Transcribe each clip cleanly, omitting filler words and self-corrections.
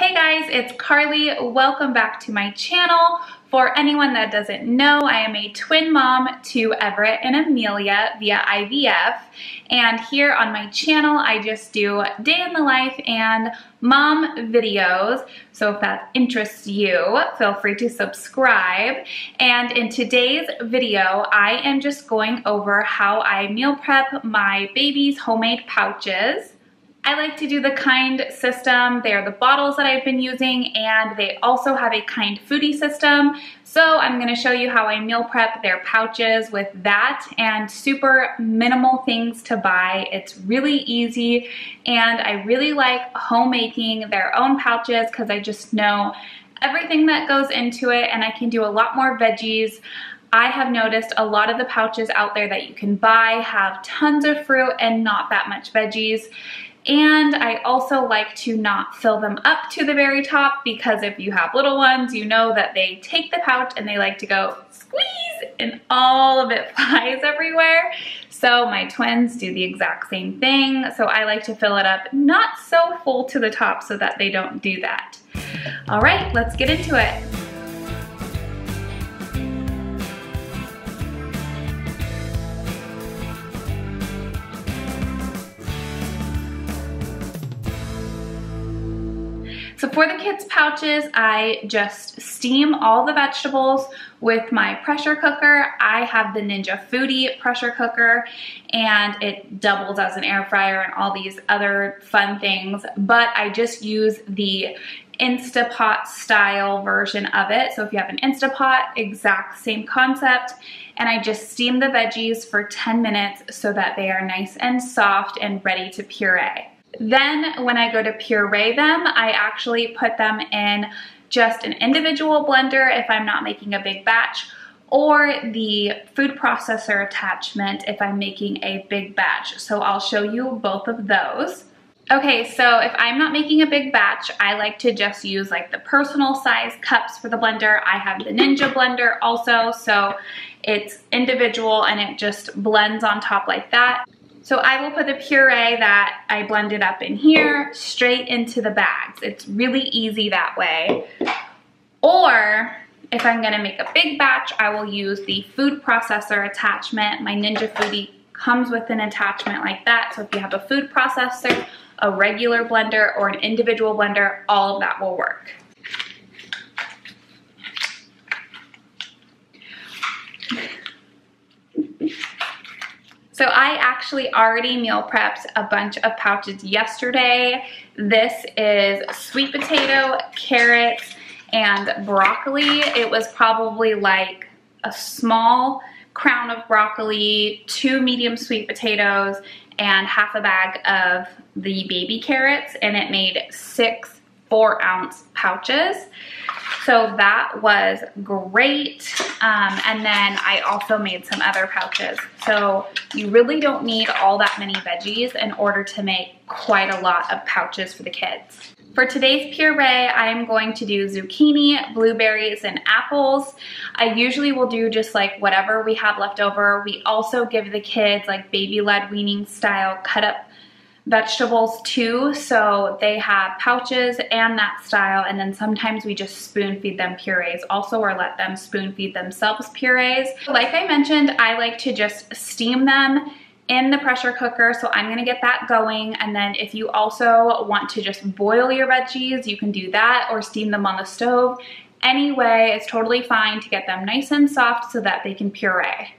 Hey guys, it's Carly. Welcome back to my channel. For anyone that doesn't know, I am a twin mom to Everett and Amelia via IVF. And here on my channel, I just do day in the life and mom videos. So if that interests you, feel free to subscribe. And in today's video, I am just going over how I meal prep my baby's homemade pouches. I like to do the Kind system. They are the bottles that I've been using, and they also have a Kind foodie system. So I'm gonna show you how I meal prep their pouches with that and super minimal things to buy. It's really easy, and I really like homemaking their own pouches because I just know everything that goes into it, and I can do a lot more veggies. I have noticed a lot of the pouches out there that you can buy have tons of fruit and not that much veggies. And I also like to not fill them up to the very top, because if you have little ones, you know that they take the pouch and they like to go squeeze and all of it flies everywhere. So my twins do the exact same thing. So I like to fill it up not so full to the top so that they don't do that. All right, let's get into it. So for the kids' pouches, I just steam all the vegetables with my pressure cooker. I have the Ninja Foodie pressure cooker, and it doubles as an air fryer and all these other fun things, but I just use the Instapot style version of it. So if you have an Instapot, exact same concept, and I just steam the veggies for 10 minutes so that they are nice and soft and ready to puree. Then when I go to puree them, I actually put them in just an individual blender if I'm not making a big batch, or the food processor attachment if I'm making a big batch. So I'll show you both of those. Okay, so if I'm not making a big batch, I like to just use like the personal size cups for the blender. I have the Ninja blender also, so it's individual and it just blends on top like that. So I will put the puree that I blended up in here straight into the bags. It's really easy that way. Or if I'm gonna make a big batch, I will use the food processor attachment. My Ninja Foodie comes with an attachment like that. So if you have a food processor, a regular blender, or an individual blender, all of that will work. So I actually already meal prepped a bunch of pouches yesterday. This is sweet potato, carrots, and broccoli. It was probably like a small crown of broccoli, 2 medium sweet potatoes, and half a bag of the baby carrots, and it made 6 4-ounce pouches. So that was great. And then I also made some other pouches. So you really don't need all that many veggies in order to make quite a lot of pouches for the kids. For today's puree, I'm going to do zucchini, blueberries, and apples. I usually will do just like whatever we have left over. We also give the kids like baby-led weaning style cut up vegetables too, so they have pouches and that style, and then sometimes we just spoon feed them purees also, or let them spoon feed themselves purees. Like I mentioned, I like to just steam them in the pressure cooker, so I'm gonna get that going. And then if you also want to just boil your veggies, you can do that, or steam them on the stove. Anyway, it's totally fine to get them nice and soft so that they can puree.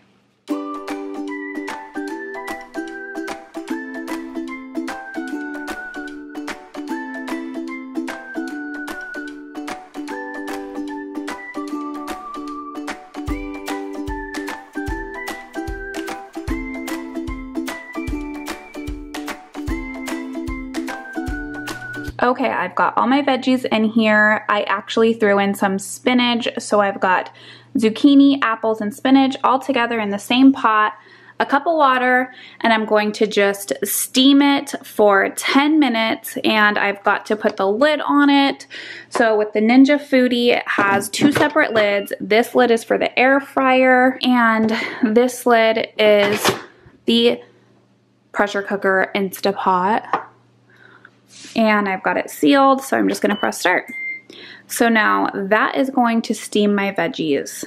Okay, I've got all my veggies in here. I actually threw in some spinach, so I've got zucchini, apples, and spinach all together in the same pot, a cup of water, and I'm going to just steam it for 10 minutes, and I've got to put the lid on it. So with the Ninja Foodie, it has 2 separate lids. This lid is for the air fryer, and this lid is the pressure cooker Instapot. And I've got it sealed, so I'm just gonna press start. So now that is going to steam my veggies.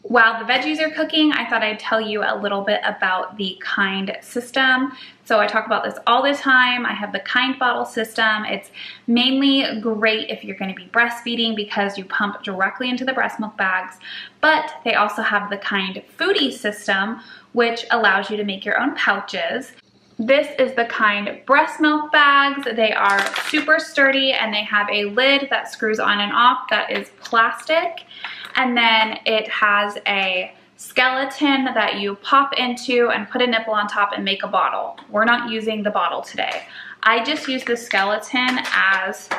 While the veggies are cooking, I thought I'd tell you a little bit about the Kind system. So I talk about this all the time. I have the Kind bottle system. It's mainly great if you're going to be breastfeeding because you pump directly into the breast milk bags, but they also have the Kind Foodie system, which allows you to make your own pouches. This is the Kind breast milk bags. They are super sturdy and they have a lid that screws on and off that is plastic. And then it has a skeleton that you pop into and put a nipple on top and make a bottle. We're not using the bottle today. I just use the skeleton as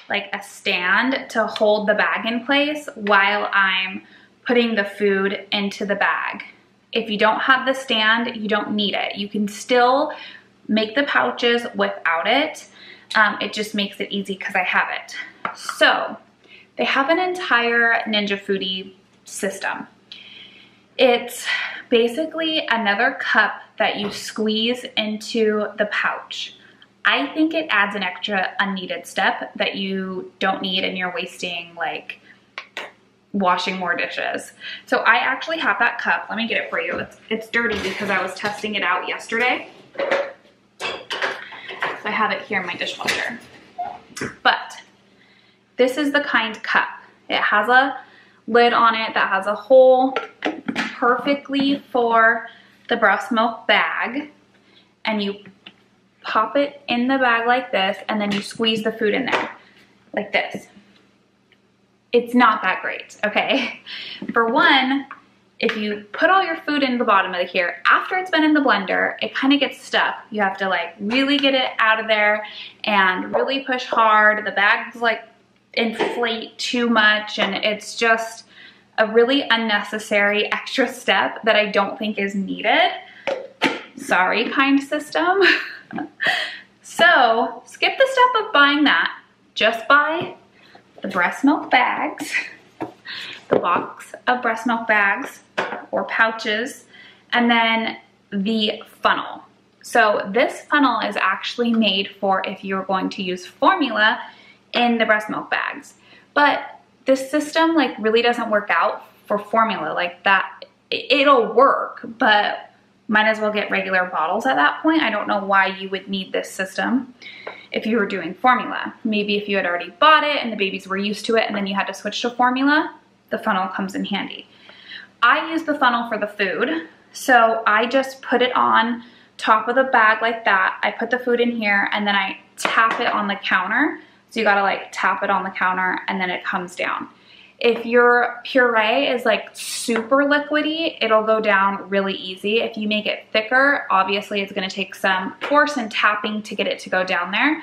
like a stand to hold the bag in place while I'm putting the food into the bag. If you don't have the stand, you don't need it. You can still make the pouches without it. It just makes it easy because I have it. So they have an entire Ninja Foodie system. It's basically another cup that you squeeze into the pouch. I think it adds an extra unneeded step that you don't need and you're wasting like washing more dishes. So I actually have that cup. Let me get it for you. It's dirty because I was testing it out yesterday. So I have it here in my dishwasher. But this is the Kind cup. It has a lid on it that has a hole perfectly for the breast milk bag. And you pop it in the bag like this and then you squeeze the food in there like this. It's not that great, okay? For one, if you put all your food in the bottom of here, after it's been in the blender, it kind of gets stuck. You have to like really get it out of there and really push hard. The bag's like inflate too much and it's just a really unnecessary extra step that I don't think is needed. Sorry, Kind system. So skip the step of buying that. Just buy the breast milk bags, the box of breast milk bags or pouches, and then the funnel. So this funnel is actually made for if you're going to use formula in the breast milk bags. But this system like really doesn't work out for formula like that. It'll work, but might as well get regular bottles at that point. I don't know why you would need this system if you were doing formula. Maybe if you had already bought it and the babies were used to it and then you had to switch to formula, the funnel comes in handy. I use the funnel for the food. So I just put it on top of the bag like that. I put the food in here and then I tap it on the counter. So you gotta like tap it on the counter and then it comes down. If your puree is like super liquidy, it'll go down really easy. If you make it thicker, obviously it's gonna take some force and tapping to get it to go down there.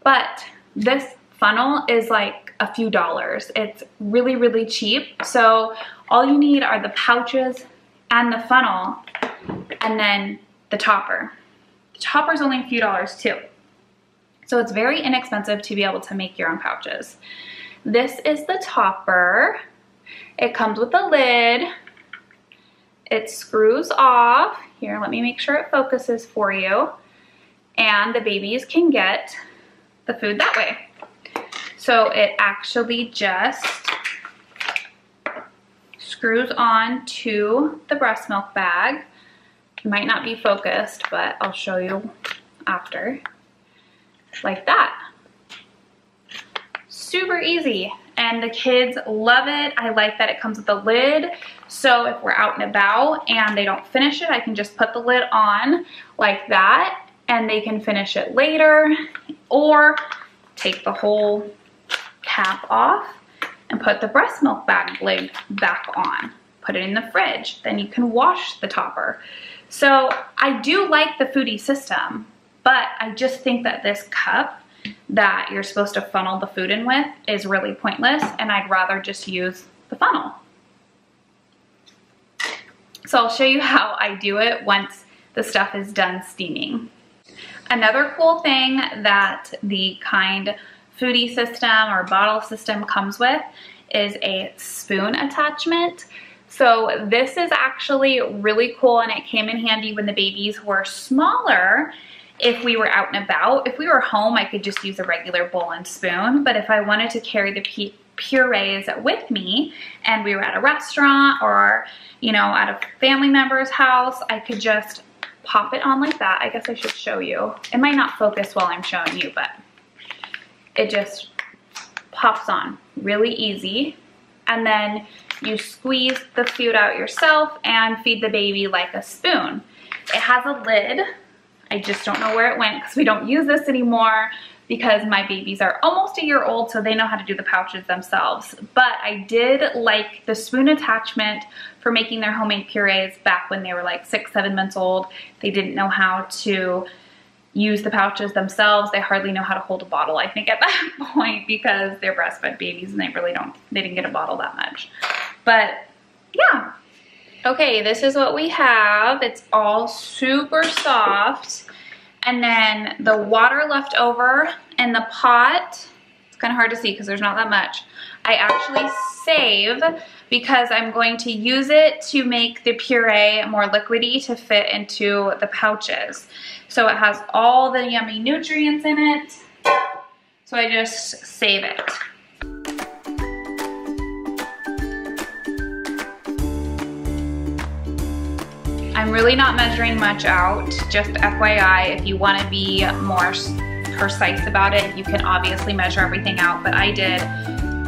But this funnel is like a few dollars. It's really, really cheap. So all you need are the pouches and the funnel and then the topper. The topper's only a few dollars too. So it's very inexpensive to be able to make your own pouches. This is the topper. It comes with a lid. It screws off. Here, let me make sure it focuses for you. And the babies can get the food that way. So it actually just screws on to the breast milk bag. It might not be focused, but I'll show you after. Like that. Super easy, and the kids love it. I like that it comes with a lid, so if we're out and about and they don't finish it, I can just put the lid on like that and they can finish it later, or take the whole cap off and put the breast milk bag lid back on. Put it in the fridge, then you can wash the topper. So I do like the Foodie system, but I just think that this cup that you're supposed to funnel the food in with is really pointless, and I'd rather just use the funnel. So I'll show you how I do it once the stuff is done steaming. Another cool thing that the Kind Foodie system or bottle system comes with is a spoon attachment. So this is actually really cool, and it came in handy when the babies were smaller. if we were out and about. If we were home, I could just use a regular bowl and spoon, but if I wanted to carry the purees with me and we were at a restaurant or, you know, at a family member's house, I could just pop it on like that. I guess I should show you. It might not focus while I'm showing you, but it just pops on really easy. And then you squeeze the food out yourself and feed the baby like a spoon. It has a lid. I just don't know where it went because we don't use this anymore because my babies are almost a year old, so they know how to do the pouches themselves. But I did like the spoon attachment for making their homemade purees back when they were like 6, 7 months old. They didn't know how to use the pouches themselves. They hardly know how to hold a bottle, I think, at that point because they're breastfed babies and they didn't get a bottle that much. But yeah. Okay, this is what we have. It's all super soft. And then the water left over in the pot, it's kind of hard to see because there's not that much. I actually save because I'm going to use it to make the puree more liquidy to fit into the pouches. So it has all the yummy nutrients in it. So I just save it. I'm really not measuring much out, just FYI, if you want to be more precise about it, you can obviously measure everything out, but I did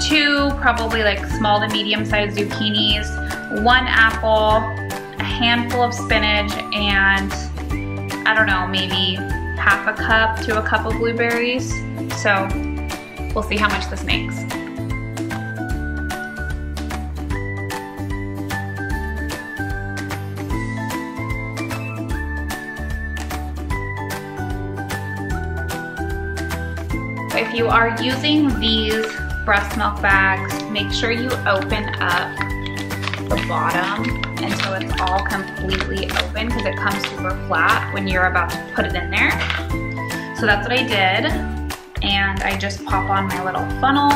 2 probably like small to medium sized zucchinis, 1 apple, a handful of spinach, and I don't know, maybe half a cup to a cup of blueberries. So we'll see how much this makes. If you are using these breast milk bags, make sure you open up the bottom until it's all completely open because it comes super flat when you're about to put it in there. So that's what I did, and I just pop on my little funnel.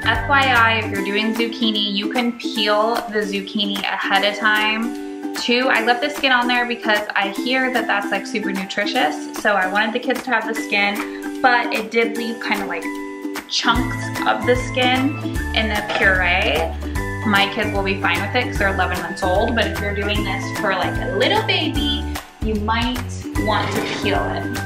FYI, if you're doing zucchini, you can peel the zucchini ahead of time too. I left the skin on there because I hear that that's like super nutritious, so I wanted the kids to have the skin, but it did leave kind of like chunks of the skin in the puree. My kids will be fine with it because they're 11 months old, but if you're doing this for like a little baby, you might want to peel it.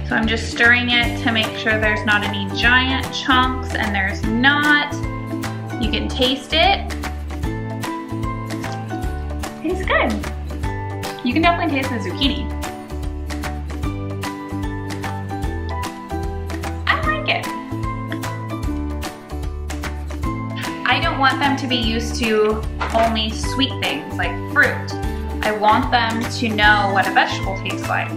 So I'm just stirring it to make sure there's not any giant chunks, and there's not. You can taste it. Tastes good. You can definitely taste the zucchini. I like it. I don't want them to be used to only sweet things like fruit. I want them to know what a vegetable tastes like.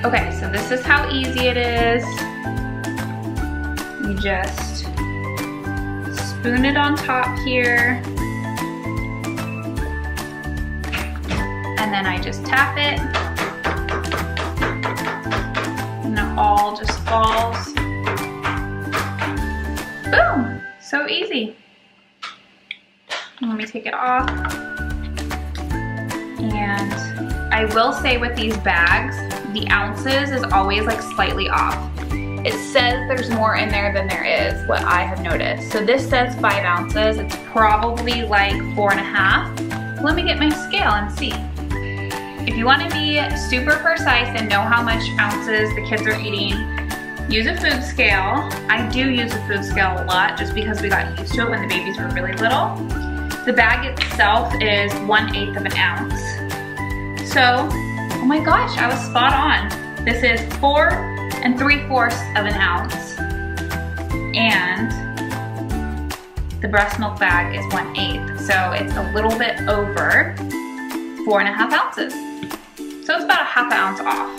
Okay, so this is how easy it is. You just spoon it on top here. And then I just tap it, and it all just falls. Boom, so easy. Let me take it off. And I will say with these bags, the ounces is always like slightly off. It says there's more in there than there is, what I have noticed. So this says 5 ounces, it's probably like 4.5. Let me get my scale and see. If you want to be super precise and know how much ounces the kids are eating, use a food scale. I do use a food scale a lot just because we got used to it when the babies were really little. The bag itself is 1/8 of an ounce. So, oh my gosh, I was spot on. This is 4 3/4 of an ounce. And the breast milk bag is 1/8. So it's a little bit over 4.5 ounces. So it's about a half an ounce off.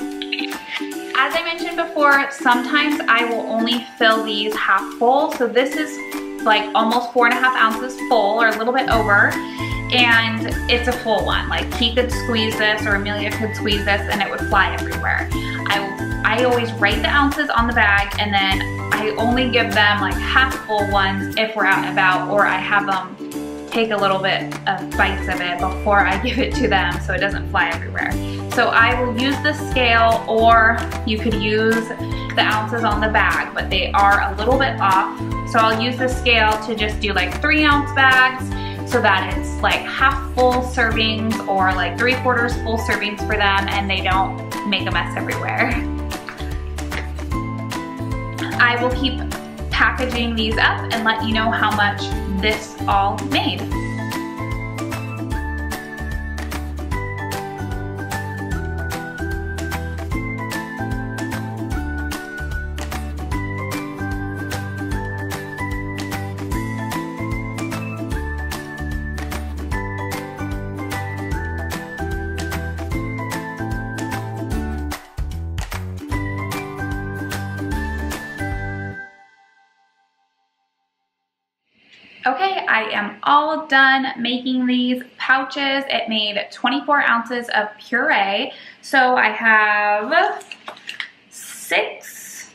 As I mentioned before, sometimes I will only fill these half full. So this is like almost 4.5 ounces full, or a little bit over. And it's a full one. Like he could squeeze this, or Amelia could squeeze this, and it would fly everywhere. I I always write the ounces on the bag, and then I only give them like half full ones if we're out and about, or I have them take a little bit of bites of it before I give it to them so it doesn't fly everywhere. So I will use the scale, or you could use the ounces on the bag, but they are a little bit off. So I'll use the scale to just do like 3-ounce bags so that it's like half full servings or like 3/4 full servings for them, and they don't make a mess everywhere. I will keep packaging these up and let you know how much this all made. Okay, I am all done making these pouches. It made 24 ounces of puree. So I have six.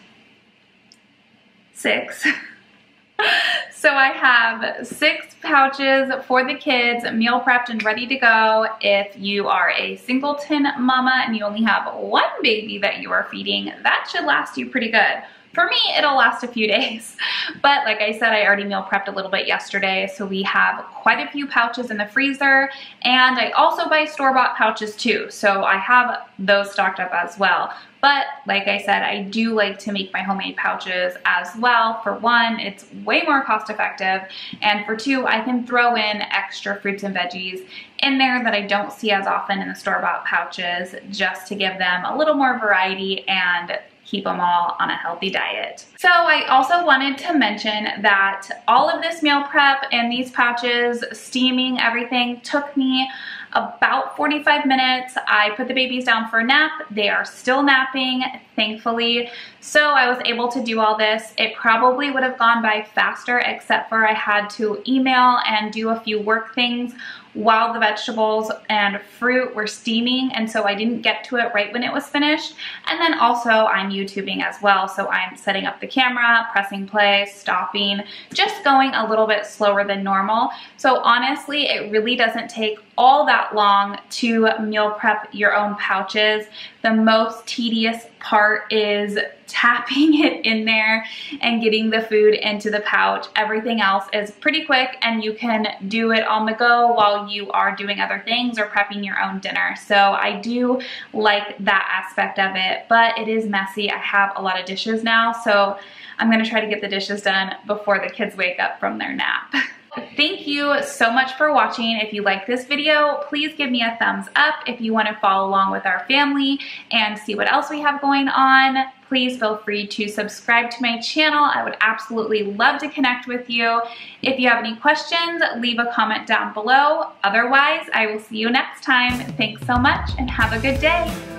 So I have 6 pouches for the kids, meal prepped and ready to go. If you are a singleton mama and you only have 1 baby that you are feeding, that should last you pretty good. For me, it'll last a few days. But like I said, I already meal prepped a little bit yesterday, so we have quite a few pouches in the freezer. And I also buy store-bought pouches too, so I have those stocked up as well. But like I said, I do like to make my homemade pouches as well. For 1, it's way more cost effective. And for 2, I can throw in extra fruits and veggies in there that I don't see as often in the store-bought pouches, just to give them a little more variety and keep them all on a healthy diet. So I also wanted to mention that all of this meal prep and these pouches, steaming everything, took me about 45 minutes. I put the babies down for a nap. They are still napping, thankfully. So I was able to do all this. It probably would have gone by faster, except for I had to email and do a few work things while the vegetables and fruit were steaming, and so I didn't get to it right when it was finished. And then also I'm YouTubing as well, so I'm setting up the camera, pressing play, stopping, just going a little bit slower than normal. So honestly, it really doesn't take all that long to meal prep your own pouches. The most tedious part is tapping it in there and getting the food into the pouch. Everything else is pretty quick, and you can do it on the go while you are doing other things or prepping your own dinner. So I do like that aspect of it, but it is messy. I have a lot of dishes now, so I'm gonna try to get the dishes done before the kids wake up from their nap. Thank you so much for watching. If you like this video, please give me a thumbs up. If you want to follow along with our family and see what else we have going on, please feel free to subscribe to my channel. I would absolutely love to connect with you. If you have any questions, leave a comment down below. Otherwise, I will see you next time. Thanks so much and have a good day.